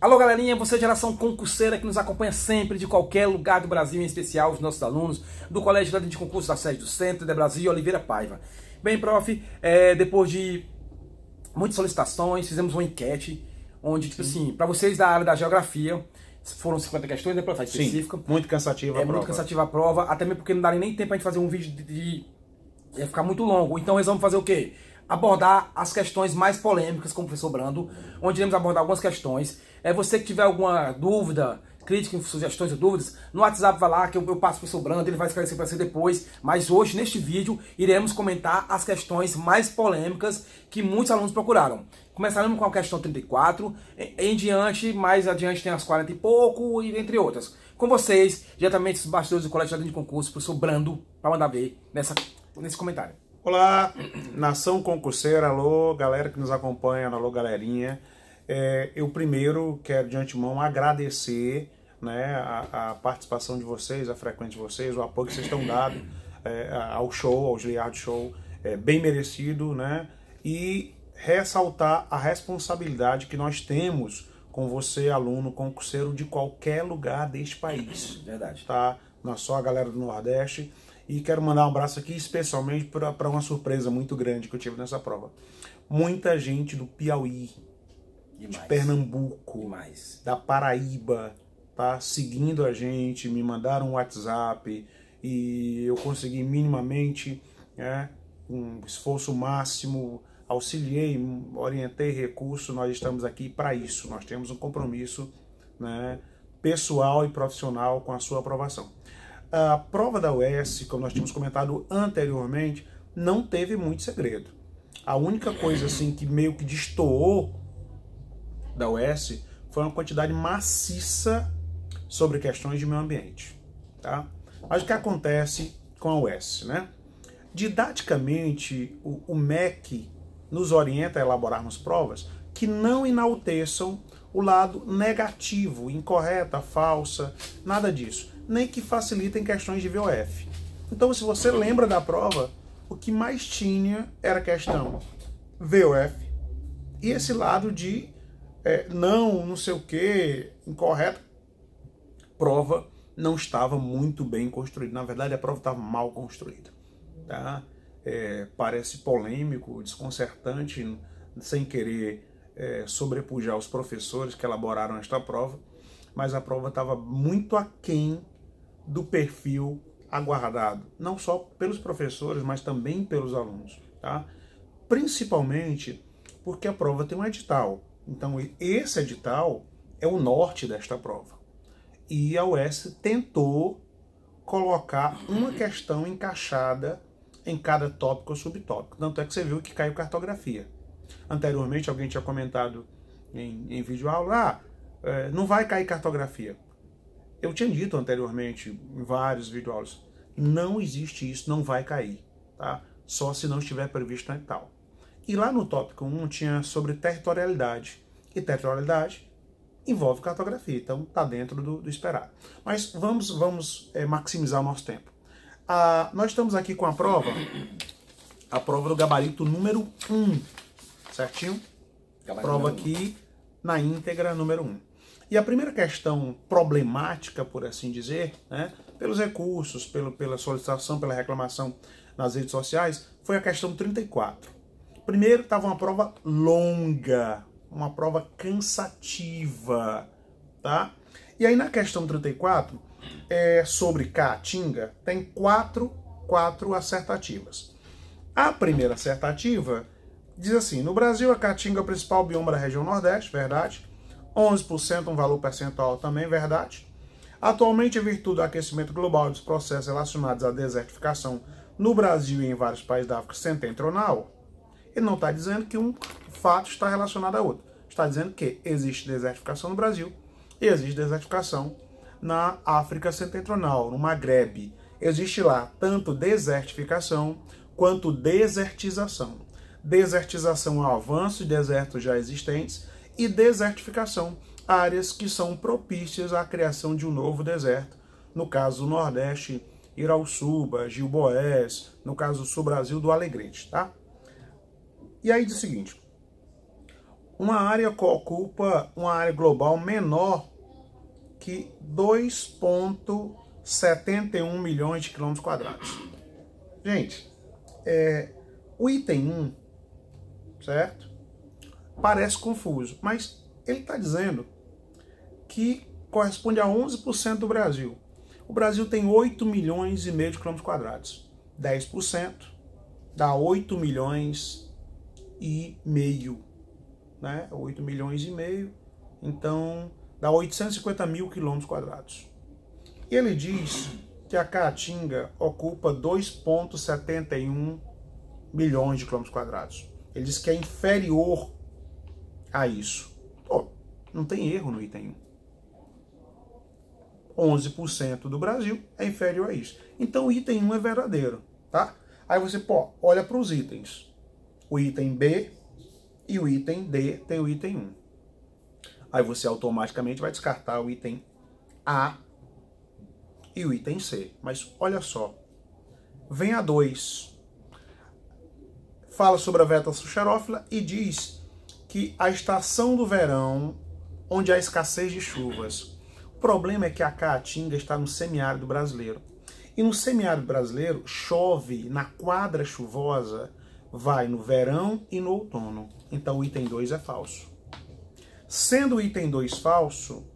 Alô galerinha, você geração concurseira que nos acompanha sempre de qualquer lugar do Brasil, em especial os nossos alunos do Colégio de Concurso da sede do Centro de Brasília, Oliveira Paiva. Bem, prof, depois de muitas solicitações, fizemos uma enquete onde, tipo assim, para vocês da área da geografia, foram 50 questões, né, prof, específica. Sim, muito cansativa a prova. Muito cansativa a prova, até mesmo porque não daria nem tempo pra gente fazer um vídeo ia ficar muito longo. Então nós vamos fazer o quê? Abordar as questões mais polêmicas com o professor Brando, onde iremos abordar algumas questões. Você que tiver alguma dúvida, crítica, sugestões ou dúvidas, no WhatsApp vai lá que eu passo para o professor Brando, ele vai esclarecer para você depois. Mas hoje, neste vídeo, iremos comentar as questões mais polêmicas que muitos alunos procuraram. Começaremos com a questão 34, em diante, mais adiante tem as 40 e pouco, e entre outras. Com vocês, diretamente dos bastidores do Colégio de Concurso, professor Brando, para mandar ver nesse comentário. Olá, nação concurseira, alô, galera que nos acompanha, alô, galerinha. Eu primeiro quero de antemão agradecer, né, a participação de vocês, a frequência de vocês, o apoio que vocês estão dando ao show, ao Giliard Show, bem merecido, né, e ressaltar a responsabilidade que nós temos com você, aluno concurseiro de qualquer lugar deste país. Verdade. Tá? Não é só a galera do Nordeste. E quero mandar um abraço aqui especialmente para uma surpresa muito grande que eu tive nessa prova. Muita gente do Piauí, de Pernambuco, da Paraíba, tá seguindo a gente, me mandaram um WhatsApp e eu consegui minimamente, um esforço máximo, auxiliei, orientei recurso. Nós estamos aqui para isso, nós temos um compromisso, né, pessoal e profissional com a sua aprovação. A prova da UES, como nós tínhamos comentado anteriormente, não teve muito segredo. A única coisa assim que meio que destoou da UES foi uma quantidade maciça sobre questões de meio ambiente. Tá? Mas o que acontece com a UES, né? Didaticamente, o MEC nos orienta a elaborarmos provas que não enalteçam o lado negativo, incorreta, falsa, nada disso. Nem que facilitem questões de VOF. Então, se você lembra da prova, o que mais tinha era a questão VOF e esse lado de não sei o que, incorreto. Prova não estava muito bem construída. Na verdade, a prova estava mal construída. Tá? Parece polêmico, desconcertante, sem querer sobrepujar os professores que elaboraram esta prova, mas a prova estava muito aquém do perfil aguardado, não só pelos professores, mas também pelos alunos, tá? Principalmente porque a prova tem um edital. Então esse edital é o norte desta prova. E a UES tentou colocar uma questão encaixada em cada tópico ou subtópico. Tanto é que você viu que caiu cartografia. Anteriormente alguém tinha comentado em vídeo aula, não vai cair cartografia. Eu tinha dito anteriormente, em vários videoaulas, não existe isso, não vai cair, tá? Só se não estiver previsto em tal. E lá no tópico 1 tinha sobre territorialidade. E territorialidade envolve cartografia, então está dentro do esperado. Mas vamos maximizar o nosso tempo. Nós estamos aqui com a prova do gabarito número 1, certinho? Prova aqui na íntegra número 1. E a primeira questão problemática, por assim dizer, né, pelos recursos, pela solicitação, pela reclamação nas redes sociais, foi a questão 34. Primeiro, estava uma prova longa, uma prova cansativa, tá? E aí na questão 34, sobre Caatinga, tem quatro assertativas. A primeira assertativa diz assim: no Brasil, a Caatinga é o principal bioma da região Nordeste, verdade. 11% um valor percentual também, verdade. Atualmente, em virtude do aquecimento global e dos processos relacionados à desertificação no Brasil e em vários países da África Setentrional, ele não está dizendo que um fato está relacionado a outro. Está dizendo que existe desertificação no Brasil e existe desertificação na África Setentrional, no Magrebe. Existe lá tanto desertificação quanto desertização. Desertização é o avanço de desertos já existentes, e desertificação, áreas que são propícias à criação de um novo deserto. No caso do Nordeste, Irauçuba, Gilboés, no caso do Sul Brasil, do Alegrete, tá? E aí diz o seguinte: uma área que ocupa uma área global menor que 2,71 milhões de quilômetros quadrados. Gente, o item 1, certo? Parece confuso, mas ele está dizendo que corresponde a 11% do Brasil. O Brasil tem 8 milhões e meio de quilômetros quadrados. 10% dá 8 milhões e meio, né? 8 milhões e meio, então dá 850 mil quilômetros quadrados. E ele diz que a Caatinga ocupa 2,71 milhões de quilômetros quadrados. Ele diz que é inferior a isso. Pô, não tem erro no item 1. 11% do Brasil é inferior a isso. Então o item 1 é verdadeiro, tá? Aí você, pô, olha para os itens. O item B e o item D tem o item 1. Aí você automaticamente vai descartar o item A e o item C. Mas olha só, vem a 2. Fala sobre a Veta xerófila e diz que a estação do verão, onde há escassez de chuvas. O problema é que a Caatinga está no semiárido brasileiro. E no semiárido brasileiro chove na quadra chuvosa, vai no verão e no outono. Então o item 2 é falso. Sendo o item 2 falso,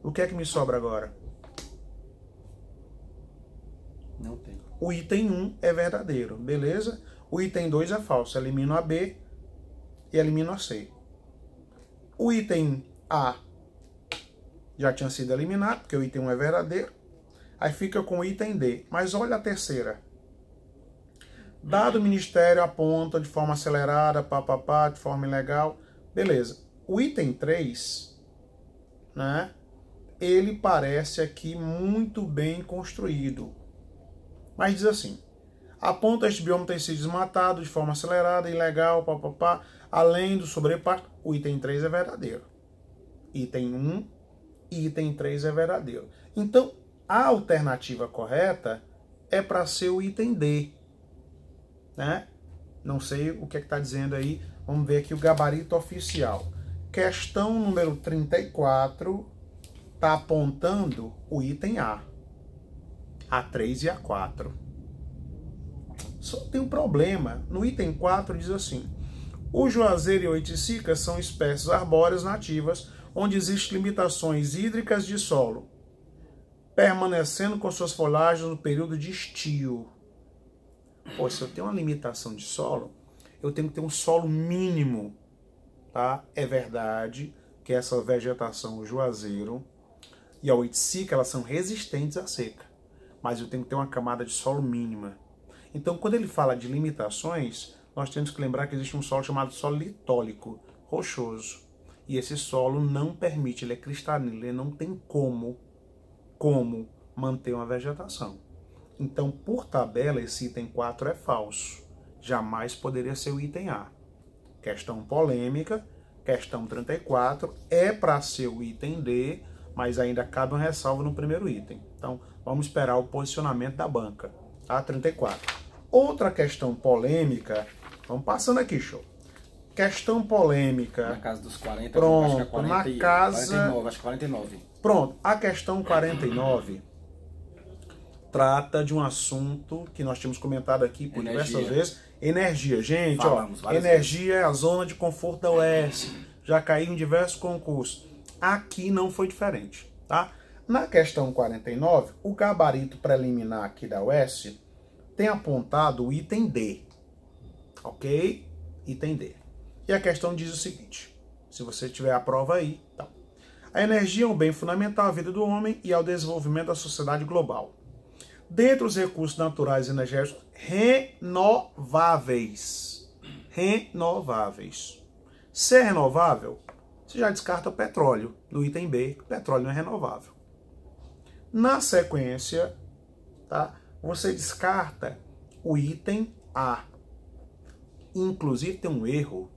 o que é que me sobra agora? Não tem. O item 1 é verdadeiro, beleza? O item 2 é falso. Elimino a B e elimino a C. O item A já tinha sido eliminado, porque o item 1 é verdadeiro. Aí fica com o item D. Mas olha a terceira. Dado o Ministério aponta de forma acelerada, de forma ilegal. Beleza. O item 3, né? Ele parece aqui muito bem construído. Mas diz assim: aponta este bioma ter sido desmatado de forma acelerada, ilegal, além do sobrepasto. O item 3 é verdadeiro. Item 1 e item 3 é verdadeiro. Então, a alternativa correta é para ser o item D. Né? Não sei o que está dizendo aí. Vamos ver aqui o gabarito oficial. Questão número 34 está apontando o item A. A3 e A4. Só tem um problema. No item 4 diz assim: o juazeiro e a oiticica são espécies arbóreas nativas onde existem limitações hídricas de solo, permanecendo com suas folhagens no período de estio. Pô, se eu tenho uma limitação de solo, eu tenho que ter um solo mínimo, tá? É verdade que essa vegetação, o juazeiro e a oiticica, elas são resistentes à seca, mas eu tenho que ter uma camada de solo mínima. Então, quando ele fala de limitações, nós temos que lembrar que existe um solo chamado solo litólico, rochoso. E esse solo não permite, ele é cristalino, ele não tem como manter uma vegetação. Então, por tabela, esse item 4 é falso. Jamais poderia ser o item A. Questão polêmica, questão 34, é para ser o item D, mas ainda cabe uma ressalva no primeiro item. Então, vamos esperar o posicionamento da banca. Tá? 34. Outra questão polêmica, vamos passando aqui, show. Questão polêmica. Na casa dos 40, pronto, acho que é 40, na casa... 49, acho que 49. Pronto, a questão 49 trata de um assunto que nós tínhamos comentado aqui por diversas vezes. Energia. Gente, falamos, ó, energia é a zona de conforto da UES. Já caiu em diversos concursos. Aqui não foi diferente, tá? Na questão 49, o gabarito preliminar aqui da UES tem apontado o item D. Ok? Item D. E a questão diz o seguinte, se você tiver a prova aí, tá. A energia é um bem fundamental à vida do homem e ao desenvolvimento da sociedade global. Dentre os recursos naturais e energéticos renováveis. Se é renovável, você já descarta o petróleo. No item B, o petróleo não é renovável. Na sequência, tá, você descarta o item A. Inclusive tem um erro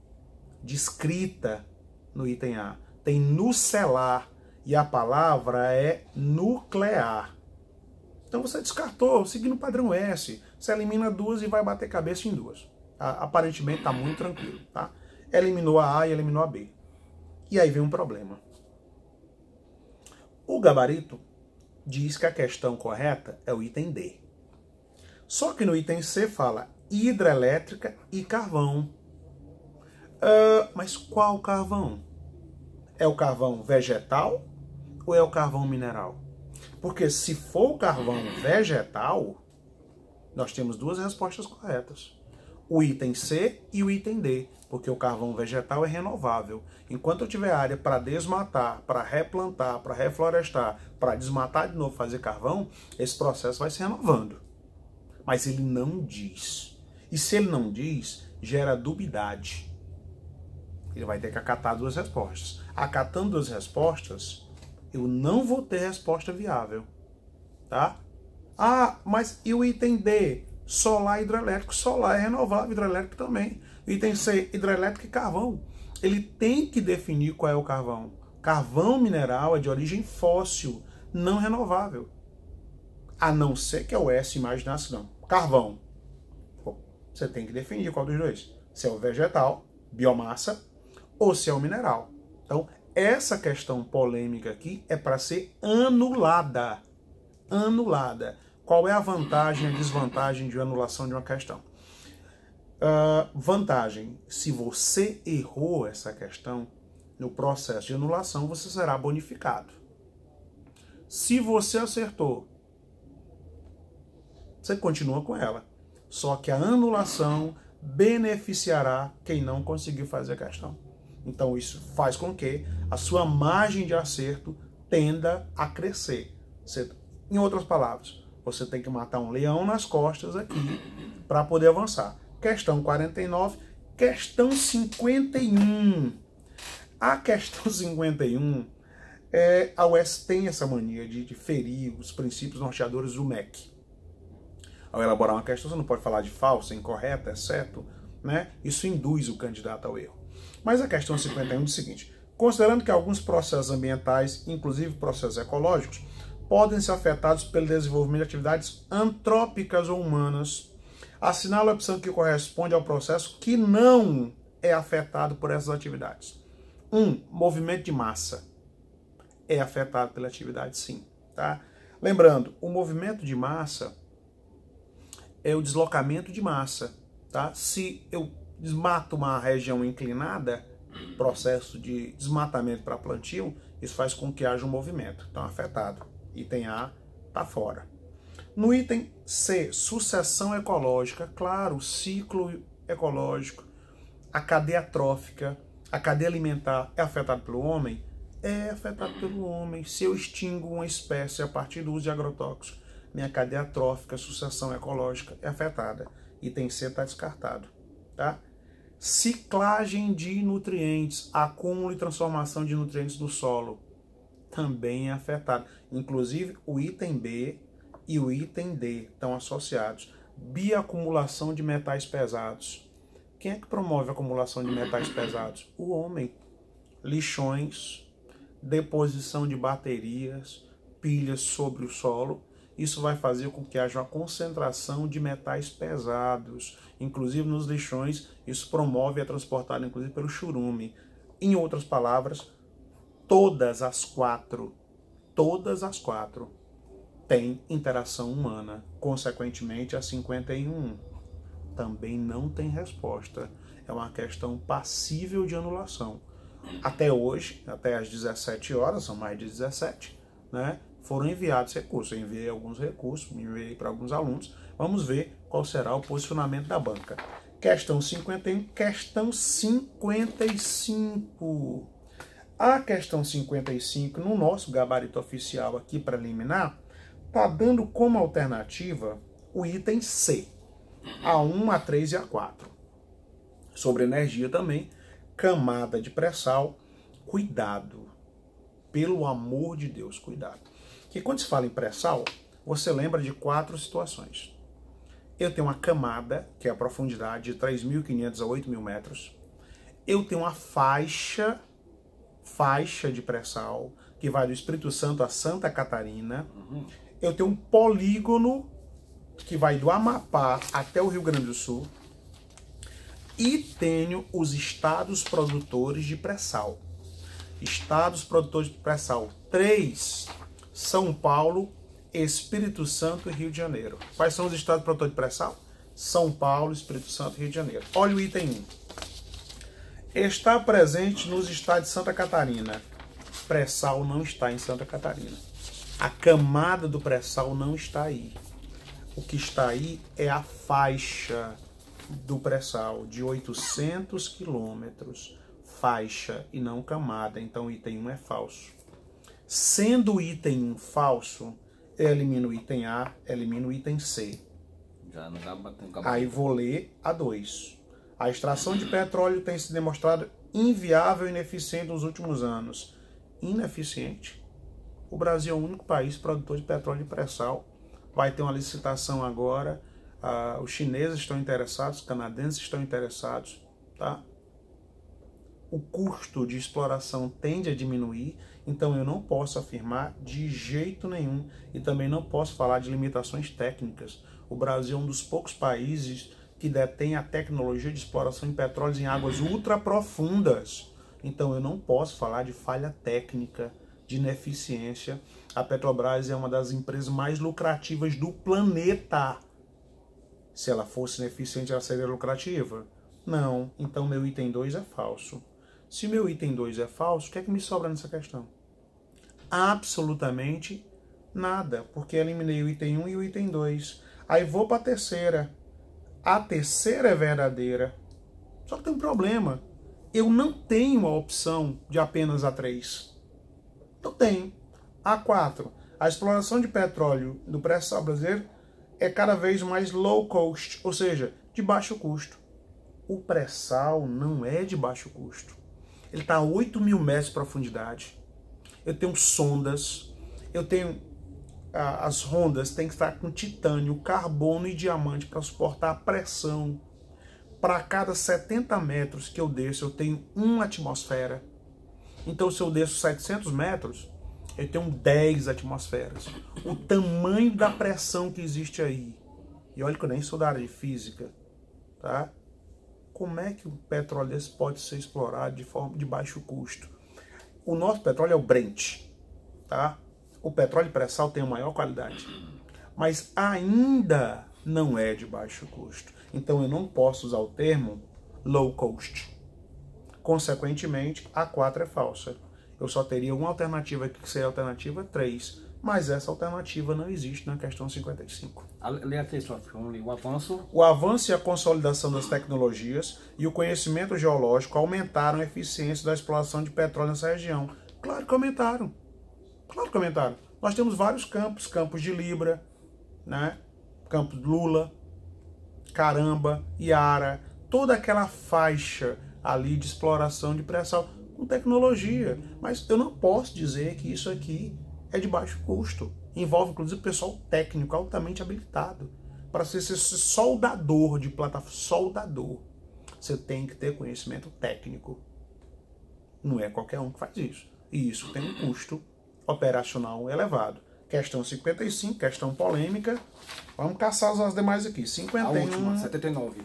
de escrita no item A. Tem nucelar e a palavra é nuclear. Então você descartou, seguindo o padrão S. Você elimina duas e vai bater cabeça em duas. Aparentemente está muito tranquilo. Tá? Eliminou a A e eliminou a B. E aí vem um problema. O gabarito diz que a questão correta é o item D. Só que no item C fala hidrelétrica e carvão. Mas qual carvão? É o carvão vegetal ou é o carvão mineral? Porque se for o carvão vegetal, nós temos duas respostas corretas. O item C e o item D, porque o carvão vegetal é renovável. Enquanto eu tiver área para desmatar, para replantar, para reflorestar, para desmatar de novo, fazer carvão, esse processo vai se renovando. Mas ele não diz. E se ele não diz, gera dubidade. Ele vai ter que acatar duas respostas. Acatando duas respostas, eu não vou ter resposta viável. Tá? Ah, mas e o item D? Solar e hidrelétrico. Solar é renovável, hidrelétrico também. Item C, hidrelétrico e carvão. Ele tem que definir qual é o carvão. Carvão mineral é de origem fóssil, não renovável. A não ser que é o S imaginasse, não. Carvão. Pô, você tem que definir qual dos dois. Se é o vegetal, biomassa, ou se é o mineral. Então, essa questão polêmica aqui é para ser anulada. Anulada. Qual é a vantagem e a desvantagem de anulação de uma questão? Vantagem, se você errou essa questão, no processo de anulação você será bonificado. Se você acertou, você continua com ela. Só que a anulação beneficiará quem não conseguiu fazer a questão. Então isso faz com que a sua margem de acerto tenda a crescer. Em outras palavras, você tem que matar um leão nas costas aqui para poder avançar. Questão 49, questão 51. A questão 51, a UES tem essa mania de ferir os princípios norteadores do MEC. Ao elaborar uma questão, você não pode falar de falsa, incorreta, exceto, né? Isso induz o candidato ao erro. Mas a questão 51 diz o seguinte: considerando que alguns processos ambientais, inclusive processos ecológicos, podem ser afetados pelo desenvolvimento de atividades antrópicas ou humanas, assinala a opção que corresponde ao processo que não é afetado por essas atividades. 1. Movimento de massa. É afetado pela atividade, sim. Tá? Lembrando, o movimento de massa é o deslocamento de massa. Tá? Se eu desmato uma região inclinada, processo de desmatamento para plantio, isso faz com que haja um movimento. Então, afetado. Item A está fora. No item C, sucessão ecológica, claro, ciclo ecológico, a cadeia trófica, a cadeia alimentar é afetada pelo homem? É afetado pelo homem. Se eu extingo uma espécie a partir do uso de agrotóxicos, minha cadeia trófica, sucessão ecológica é afetada. Item C está descartado. Tá? Ciclagem de nutrientes, acúmulo e transformação de nutrientes do solo, também é afetado. Inclusive, o item B e o item D estão associados. Bioacumulação de metais pesados. Quem é que promove a acumulação de metais pesados? O homem. Lixões, deposição de baterias, pilhas sobre o solo. Isso vai fazer com que haja uma concentração de metais pesados. Inclusive nos lixões, isso promove a transportada, inclusive, pelo churume. Em outras palavras, todas as quatro têm interação humana. Consequentemente, a 51 também não tem resposta. É uma questão passível de anulação. Até hoje, até às 17 horas, são mais de 17, né, foram enviados recursos. Eu enviei alguns recursos, enviei para alguns alunos. Vamos ver qual será o posicionamento da banca. Questão 51, questão 55. A questão 55, no nosso gabarito oficial aqui preliminar, está dando como alternativa o item C, A1, A3 e A4. Sobre energia também, camada de pré-sal, cuidado. Pelo amor de Deus, cuidado. Porque quando se fala em pré-sal, você lembra de 4 situações. Eu tenho uma camada, que é a profundidade de 3.500 a 8.000 metros. Eu tenho uma faixa de pré-sal, que vai do Espírito Santo a Santa Catarina. Eu tenho um polígono, que vai do Amapá até o Rio Grande do Sul. E tenho os estados produtores de pré-sal. estados produtores de pré-sal. 3, São Paulo, Espírito Santo e Rio de Janeiro. Quais são os estados produtores de pré-sal? São Paulo, Espírito Santo e Rio de Janeiro. Olha o item 1. Está presente nos estados de Santa Catarina. Pré-sal não está em Santa Catarina. A camada do pré-sal não está aí. O que está aí é a faixa do pré-sal de 800 quilômetros. Faixa e não camada. Então o item 1 é falso. Sendo o item 1 falso, eu elimino o item A, elimino o item C. Já não dá batendo. Aí vou ler a 2. A extração de petróleo tem se demonstrado inviável e ineficiente nos últimos anos. Ineficiente? O Brasil é o único país produtor de petróleo de pré-sal. Vai ter uma licitação agora. Os chineses estão interessados, os canadenses estão interessados. Tá? O custo de exploração tende a diminuir, então eu não posso afirmar de jeito nenhum e também não posso falar de limitações técnicas. O Brasil é um dos poucos países que detém a tecnologia de exploração de petróleo em águas ultraprofundas. Então eu não posso falar de falha técnica, de ineficiência. A Petrobras é uma das empresas mais lucrativas do planeta. Se ela fosse ineficiente, ela seria lucrativa? Não. Então meu item 2 é falso. Se meu item 2 é falso, o que é que me sobra nessa questão? Absolutamente nada, porque eliminei o item 1 e o item 2. Aí vou para a terceira. A terceira é verdadeira. Só que tem um problema. Eu não tenho a opção de apenas a 3. Eu tenho. A4. A exploração de petróleo do pré-sal brasileiro é cada vez mais low cost, ou seja, de baixo custo. O pré-sal não é de baixo custo. Ele está a 8.000 metros de profundidade. Eu tenho sondas. Eu tenho... As rondas têm que estar com titânio, carbono e diamante para suportar a pressão. Para cada 70 metros que eu desço, eu tenho 1 atmosfera. Então, se eu desço 700 metros, eu tenho 10 atmosferas. O tamanho da pressão que existe aí. E olha que eu nem sou da área de física. Tá? Como é que um petróleo desse pode ser explorado de forma de baixo custo? O nosso petróleo é o Brent. Tá? O petróleo pré-sal tem a maior qualidade, mas ainda não é de baixo custo. Então eu não posso usar o termo low cost. Consequentemente, a 4 é falsa. Eu só teria uma alternativa que seria a alternativa 3, mas essa alternativa não existe na questão 55. Lê a texto, o avanço. O avanço e a consolidação das tecnologias e o conhecimento geológico aumentaram a eficiência da exploração de petróleo nessa região. Claro que aumentaram. Claro que aumentaram. Nós temos vários campos, campos de Libra, né? Campos Lula, Caramba, Iara, toda aquela faixa ali de exploração de pré-sal com tecnologia. Mas eu não posso dizer que isso aqui é de baixo custo. Envolve, inclusive, pessoal técnico altamente habilitado. Para ser soldador de plataforma, soldador, você tem que ter conhecimento técnico. Não é qualquer um que faz isso. E isso tem um custo operacional elevado. Questão 55, questão polêmica. Vamos caçar as demais aqui. 51. A última, 79.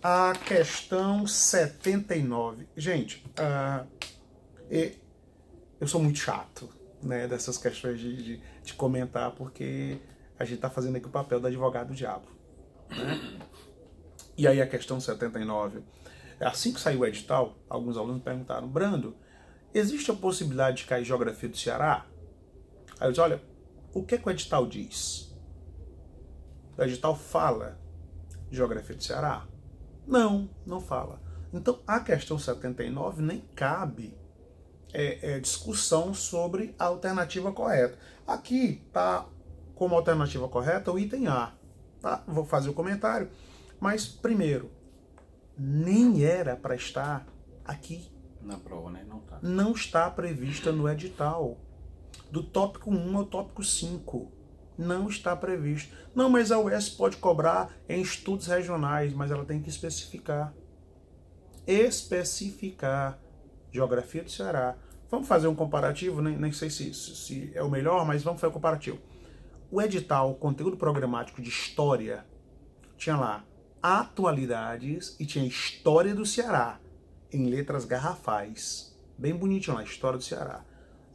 A questão 79. Gente, eu sou muito chato, né, dessas questões de comentar, porque a gente está fazendo aqui o papel do advogado do diabo. Né? E aí a questão 79. Assim que saiu o edital, alguns alunos perguntaram: Brando, existe a possibilidade de cair geografia do Ceará? Aí eu disse: olha, o que o edital diz? O edital fala geografia do Ceará? Não, não fala. Então a questão 79 nem cabe discussão sobre a alternativa correta. Aqui está como alternativa correta o item A. Tá? Vou fazer o comentário. Mas primeiro, nem era para estar aqui. Na prova, né? Não tá. Não está prevista no edital. Do tópico 1 ao tópico 5. Não está previsto. Não, mas a UES pode cobrar em estudos regionais, mas ela tem que especificar. Especificar. Geografia do Ceará. Vamos fazer um comparativo, nem sei se é o melhor, mas vamos fazer um comparativo. O edital, o conteúdo programático de história, tinha lá atualidades e tinha história do Ceará, em letras garrafais. bem bonitinho lá, História do Ceará.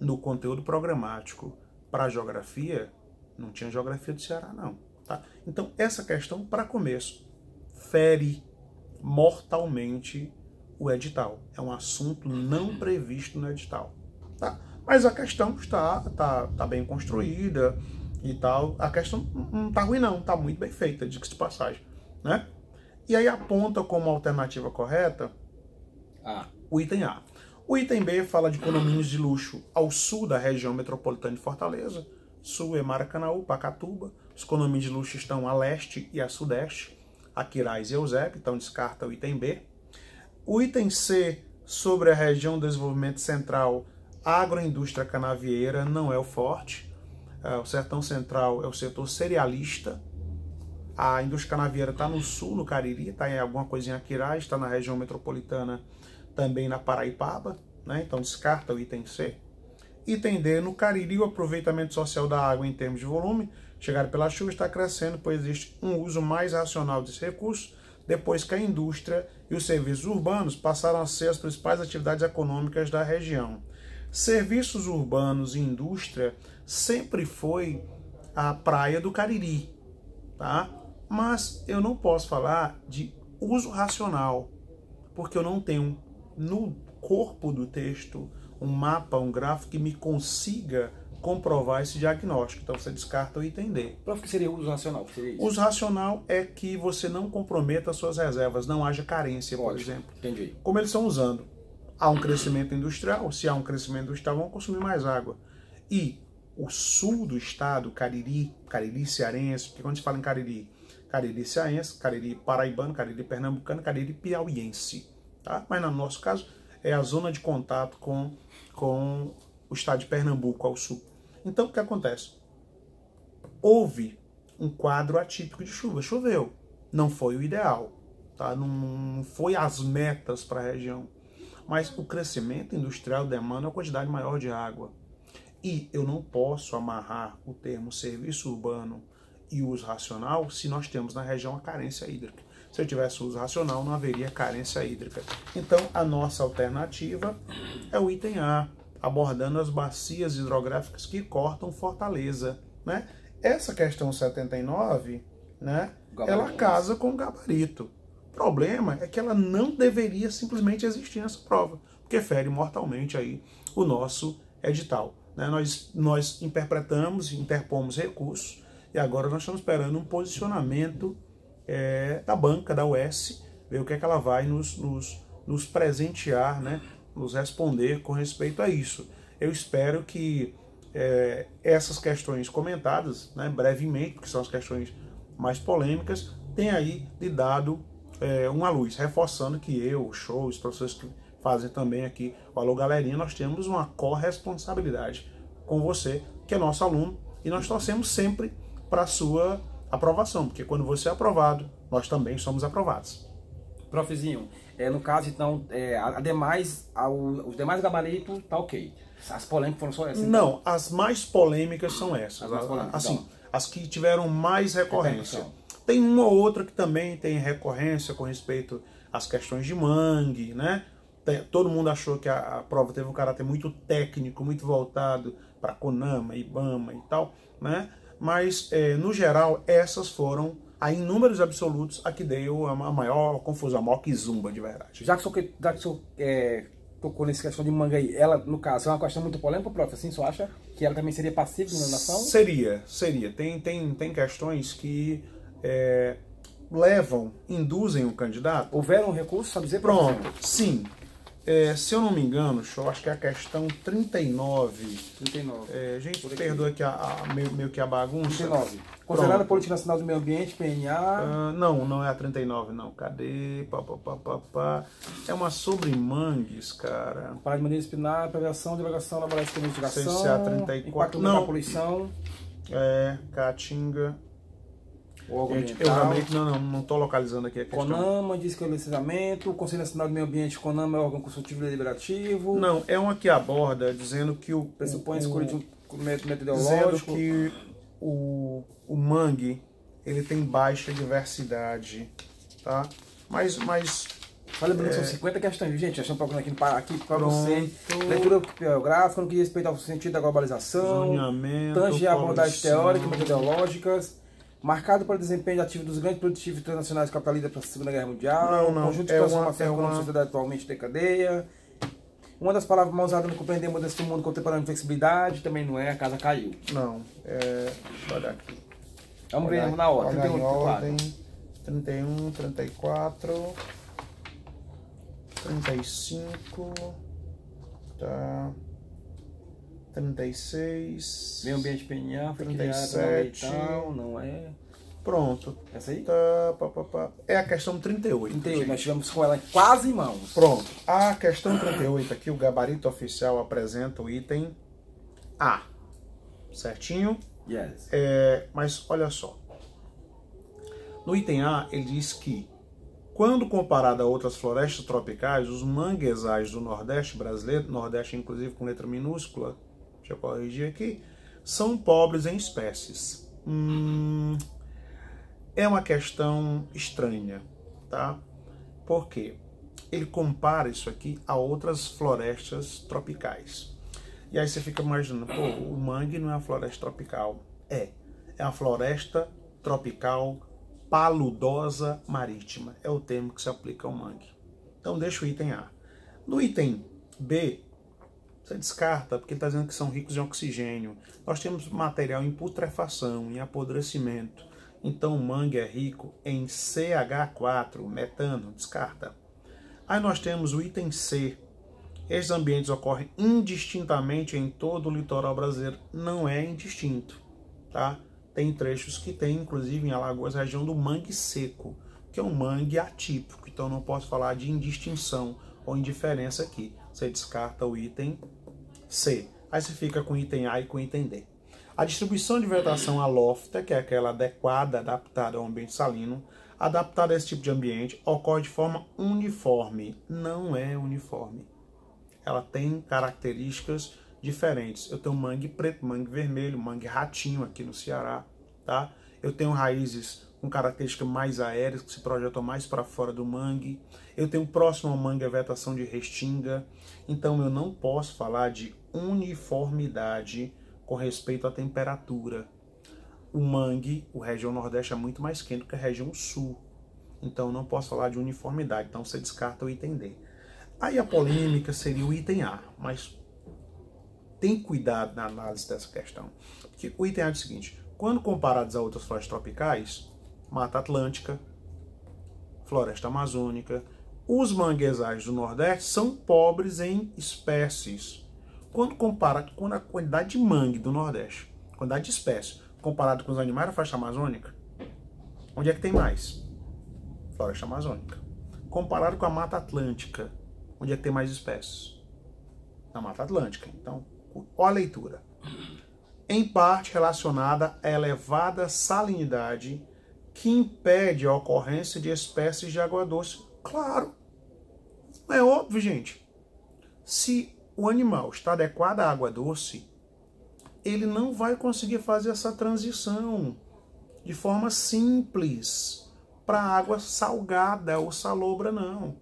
No conteúdo programático para geografia, não tinha geografia do Ceará, não. Tá? Então, essa questão, para começo, fere mortalmente o edital. É um assunto não previsto no edital. Tá? Mas a questão está bem construída e tal. A questão não está ruim, não. Está muito bem feita, diga-se de passagem. Né? E aí aponta como alternativa correta o item A. O item B fala de condomínios de luxo ao sul da região metropolitana de Fortaleza. Sul é Maracanaú, Pacatuba. Os condomínios de luxo estão a leste e a sudeste, Aquiraz e Eusébio, então descarta o item B. O item C, sobre a região de desenvolvimento central, agroindústria canavieira, não é o forte. O Sertão Central é o setor cerealista. A indústria canavieira está no sul, no Cariri, está em alguma coisinha Aquiraz, está na região metropolitana, também na Paraipaba, né? Então descarta o item C. Item D, no Cariri, o aproveitamento social da água em termos de volume, chegado pela chuva, está crescendo, pois existe um uso mais racional desse recurso, depois que a indústria e os serviços urbanos passaram a ser as principais atividades econômicas da região. Serviços urbanos e indústria sempre foi a praia do Cariri, tá? Mas eu não posso falar de uso racional, porque eu não tenho no corpo do texto um mapa, um gráfico que me consiga comprovar esse diagnóstico. Então você descarta o item D. Prof, o que seria uso racional? O que seria isso? Uso racional é que você não comprometa as suas reservas, não haja carência, por exemplo. Entendi. Como eles estão usando? Há um crescimento industrial, se há um crescimento industrial, vão consumir mais água. E o sul do estado, Cariri cearense, porque quando a gente fala em Cariri cearense, Cariri paraibano, Cariri pernambucano, Cariri piauiense. Tá? Mas no nosso caso é a zona de contato com o estado de Pernambuco ao sul. Então o que acontece? Houve um quadro atípico de chuva, choveu, não foi o ideal, tá? Não foi as metas para a região, mas o crescimento industrial demanda uma quantidade maior de água. E eu não posso amarrar o termo serviço urbano e uso racional se nós temos na região a carência hídrica. Se eu tivesse uso racional, não haveria carência hídrica. Então, a nossa alternativa é o item A, abordando as bacias hidrográficas que cortam Fortaleza. Né? Essa questão 79, né, ela casa com o gabarito. O problema é que ela não deveria simplesmente existir nessa prova, porque fere mortalmente aí o nosso edital. Né? Nós interpomos recursos, e agora nós estamos esperando um posicionamento da banca, da UES, ver o que é que ela vai nos presentear, né? Nos responder com respeito a isso. Eu espero que essas questões comentadas, né, brevemente, porque são as questões mais polêmicas, tenham aí lhe dado uma luz, reforçando que eu, o Show, os professores que fazem também aqui o Alô Galerinha, nós temos uma corresponsabilidade com você, que é nosso aluno, e nós torcemos sempre para a sua aprovação, porque quando você é aprovado, nós também somos aprovados. Profezinho, no caso, então, os demais gabaritos tá ok. As polêmicas foram só essas? Não, as mais polêmicas são essas. As mais polêmicas, assim, então. As que tiveram mais recorrência. Tem uma ou outra que também tem recorrência com respeito às questões de mangue, né? Todo mundo achou que a prova teve um caráter muito técnico, muito voltado para CONAMA, IBAMA e tal, né? Mas, no geral, essas foram, aí, em números absolutos, a que deu a maior confusão, a maior quizumba, de verdade. Já que o senhor tocou nessa questão de manga aí, ela, no caso, é uma questão muito polêmica, prof, assim, o senhor acha que ela também seria passiva de condenação? Seria. Tem questões que induzem o candidato. Houveram recursos, sabe dizer? Pronto, sim. Se eu não me engano, eu acho que é a questão 39. Gente, perdoa aqui meio que a bagunça. 39. Considerada a Política Nacional do Meio Ambiente, PNA... não é a 39, não. Cadê? É uma sobre mangues, cara. Para de maneira disciplinar, prevenção, divulgação, elaboração de investigação... CCA 34. Impacto da poluição... Caatinga... Gente, eu realmente não estou localizando aqui a questão. CONAMA diz que é o licenciamento, o Conselho Nacional do Meio Ambiente, CONAMA é órgão consultivo e deliberativo. Não, é uma que aborda dizendo que pressupõe escolha de um método dizendo ideológico. que o mangue ele tem baixa diversidade, tá? Mas Só lembrando que são 50 questões, viu, gente? Achamos aqui para você. Leitura biográfica, no que diz respeito ao sentido da globalização. Tange abordagens teóricas e metodológicas. Marcado pelo desempenho ativo dos grandes produtivos internacionais capitalistas para a Segunda Guerra Mundial. Conjunto de transformações econômicas da sociedade atualmente decadeia. Uma das palavras mais usadas no compreender o desse mundo contemporâneo de flexibilidade também não é, a casa caiu. Não, olha aqui. Vamos ver na hora. 31, 34, 35, tá, 36, meio ambiente PNA, 37, não é? Pronto. Essa aí? Tá, é a questão 38. 38, gente. nós tivemos com ela quase em mãos. Pronto. A questão 38 aqui, o gabarito oficial apresenta o item A. Certinho? Yes. Mas olha só. No item A, ele diz que, quando comparado a outras florestas tropicais, os manguezais do Nordeste brasileiro, Nordeste inclusive com letra minúscula, deixa eu corrigir aqui, são pobres em espécies. É uma questão estranha, tá? Por quê? Ele compara isso aqui a outras florestas tropicais. E aí você fica imaginando, pô, o mangue não é uma floresta tropical. É uma floresta tropical paludosa marítima. É o termo que se aplica ao mangue. Então deixa o item A. No item B, você descarta, porque ele está dizendo que são ricos em oxigênio. Nós temos material em putrefação, em apodrecimento. Então o mangue é rico em CH4, metano, descarta. Aí nós temos o item C. Esses ambientes ocorrem indistintamente em todo o litoral brasileiro. Não é indistinto, tá? Tem trechos que tem, inclusive em Alagoas, a região do mangue seco, que é um mangue atípico. Então não posso falar de indistinção ou indiferença aqui. Você descarta o item C. Aí você fica com o item A e com o item D. A distribuição de vegetação alófita, que é aquela adequada, adaptada ao ambiente salino, adaptada a esse tipo de ambiente, ocorre de forma uniforme. Não é uniforme. Ela tem características diferentes. Eu tenho mangue preto, mangue vermelho, mangue ratinho aqui no Ceará, tá? Eu tenho raízes com características mais aéreas, que se projetam mais para fora do mangue. Eu tenho próximo ao mangue a vegetação de restinga. Então eu não posso falar de uniformidade com respeito à temperatura. O mangue, a região nordeste é muito mais quente que a região sul. Então não posso falar de uniformidade. Então você descarta o item D. Aí a polêmica seria o item A, mas tem cuidado na análise dessa questão. Porque o item A é o seguinte: quando comparados a outras florestas tropicais, Mata Atlântica, Floresta Amazônica, os manguezais do Nordeste são pobres em espécies. Quando comparado com a quantidade de mangue do Nordeste, quantidade de espécies, comparado com os animais da Floresta Amazônica, onde é que tem mais? Floresta Amazônica. Comparado com a Mata Atlântica, onde é que tem mais espécies? Na Mata Atlântica. Então, olha a leitura. Em parte relacionada à elevada salinidade que impede a ocorrência de espécies de água doce. Claro. É óbvio, gente. Se o animal está adequado à água doce, ele não vai conseguir fazer essa transição de forma simples para água salgada ou salobra, não. O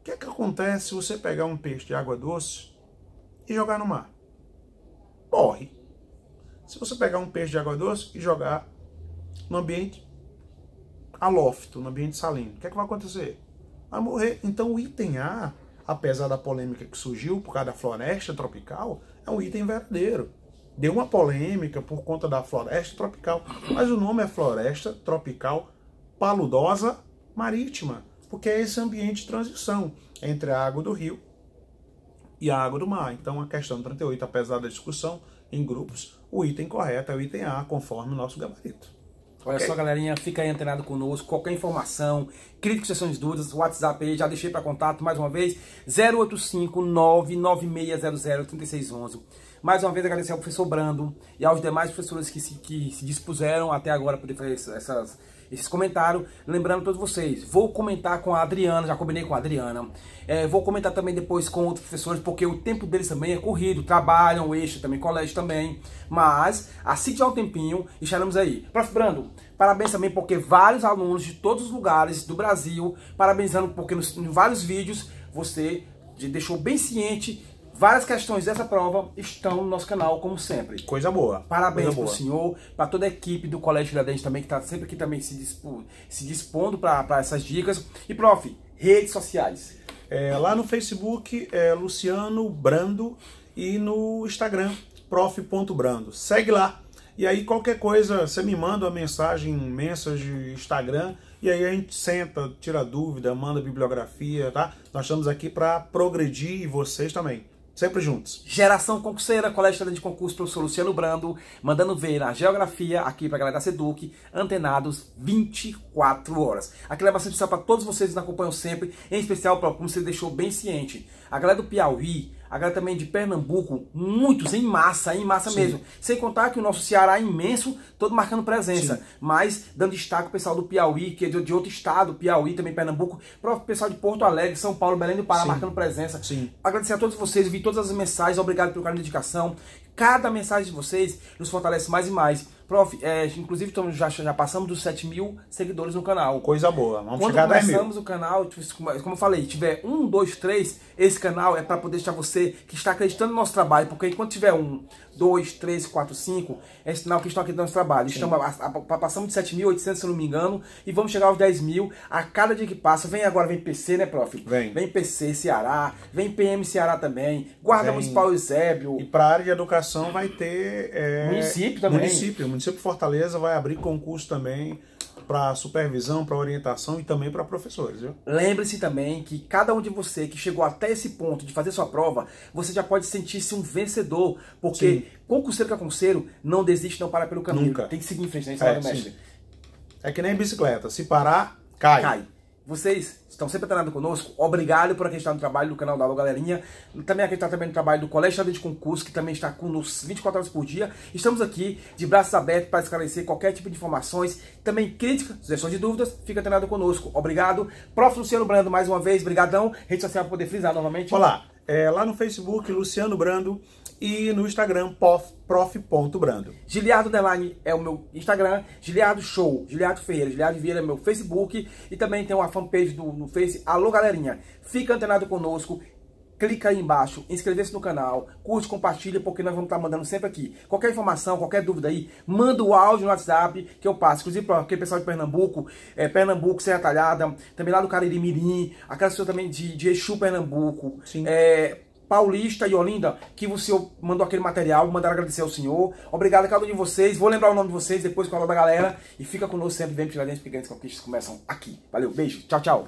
que é que acontece se você pegar um peixe de água doce e jogar no mar? Morre. Se você pegar um peixe de água doce e jogar no ambiente alófito, no ambiente salino, o que é que vai acontecer? Vai morrer. Então o item A, apesar da polêmica que surgiu por causa da floresta tropical, é um item verdadeiro. Deu uma polêmica por conta da floresta tropical, mas o nome é Floresta Tropical Paludosa Marítima, porque é esse ambiente de transição entre a água do rio e a água do mar. Então a questão 38, apesar da discussão em grupos, o item correto é o item A, conforme o nosso gabarito. Olha só, galerinha, fica aí antenado conosco. Qualquer informação, críticas, sessões de dúvidas, WhatsApp aí, já deixei para contato mais uma vez, 085-99600-3611. Mais uma vez agradecer ao professor Brando e aos demais professores que se dispuseram até agora para poder fazer esses comentários. Lembrando a todos vocês, vou comentar com a Adriana, já combinei com a Adriana. Vou comentar também depois com outros professores, porque o tempo deles também é corrido, trabalham, eixo também, colégio também. Mas, assim que tiver um tempinho, estaremos aí. Prof. Brando, parabéns também porque vários alunos de todos os lugares do Brasil, parabenizando porque em vários vídeos você deixou bem ciente. Várias questões dessa prova estão no nosso canal, como sempre. Coisa boa. Parabéns para o senhor, para toda a equipe do Colégio Tiradentes também, que está sempre aqui também se dispondo para essas dicas. E, prof, redes sociais. Lá no Facebook é Luciano Brando e no Instagram, prof.brando. Segue lá. E aí qualquer coisa, você me manda uma mensagem Instagram, e aí a gente senta, tira dúvida, manda bibliografia, tá? Nós estamos aqui para progredir e vocês também. Sempre juntos. Geração concurseira, Colégio de Concurso, professor Luciano Brando, mandando ver a geografia aqui pra galera da Seduc, antenados 24 horas. Aquilo é bastante especial para todos vocês que nos acompanham sempre, em especial, como você deixou bem ciente, a galera do Piauí, a galera também de Pernambuco, muitos em massa mesmo. Sem contar que o nosso Ceará é imenso, todo marcando presença. Sim. Mas dando destaque ao pessoal do Piauí, que é de outro estado, Piauí, também Pernambuco, para o pessoal de Porto Alegre, São Paulo, Belém do Pará, marcando presença. Sim. Agradecer a todos vocês, vi todas as mensagens, obrigado pelo carinho e dedicação. Cada mensagem de vocês nos fortalece mais e mais. Prof, inclusive já passamos dos 7.000 seguidores no canal. Coisa boa, vamos Quando chegar a 10.000. Quando começamos o canal, como eu falei, tiver 1, 2, 3, esse canal é para poder deixar você que está acreditando no nosso trabalho, porque enquanto tiver 1, 2, 3, 4, 5, é sinal que estão acreditando no nosso trabalho. Passamos de 7.800, se eu não me engano, e vamos chegar aos 10.000 a cada dia que passa. Vem agora, vem PC, né, prof? Vem PC Ceará, vem PM Ceará também, Guarda Municipal Eusébio. E para a área de educação vai ter... município também. O município de Fortaleza vai abrir concurso também para supervisão, para orientação e também para professores, viu? Lembre-se também que cada um de você que chegou até esse ponto de fazer sua prova, você já pode sentir-se um vencedor, porque concurseiro que é concurseiro não desiste, não para pelo caminho. Nunca. Tem que seguir em frente, né? Mestre? É que nem bicicleta, se parar, cai. Vocês estão sempre treinando conosco. Obrigado por acreditar no trabalho do canal da Alô Galerinha. Também acreditar também no trabalho do Colégio Tiradentes de Concurso, que também está conosco 24 horas por dia. Estamos aqui de braços abertos para esclarecer qualquer tipo de informações. Também crítica, sugestões de dúvidas. Fica treinado conosco. Obrigado. Prof. Luciano Brando, mais uma vez. Brigadão. Rede social para poder frisar novamente. Olá. Lá no Facebook, Luciano Brando, e no Instagram, prof.brando. Giliardo Underline é o meu Instagram, Giliardo Show, Giliardo Ferreira, Giliardo Vieira é meu Facebook, e também tem uma fanpage no Face, Alô Galerinha. Fica antenado conosco, clica aí embaixo, inscreva-se no canal, curte, compartilha, porque nós vamos estar mandando sempre aqui. Qualquer informação, qualquer dúvida aí, manda o áudio no WhatsApp que eu passo. Inclusive para aquele pessoal de Pernambuco, Serra Talhada, também lá do Cariri Mirim, aquela pessoa também de Exu, Pernambuco, Paulista e Olinda, que o senhor mandou aquele material, mandaram agradecer ao senhor. Obrigado a cada um de vocês. Vou lembrar o nome de vocês depois com a aula da galera. E fica conosco sempre, vem Tiradentes, porque grandes conquistas começam aqui. Valeu, beijo, tchau, tchau.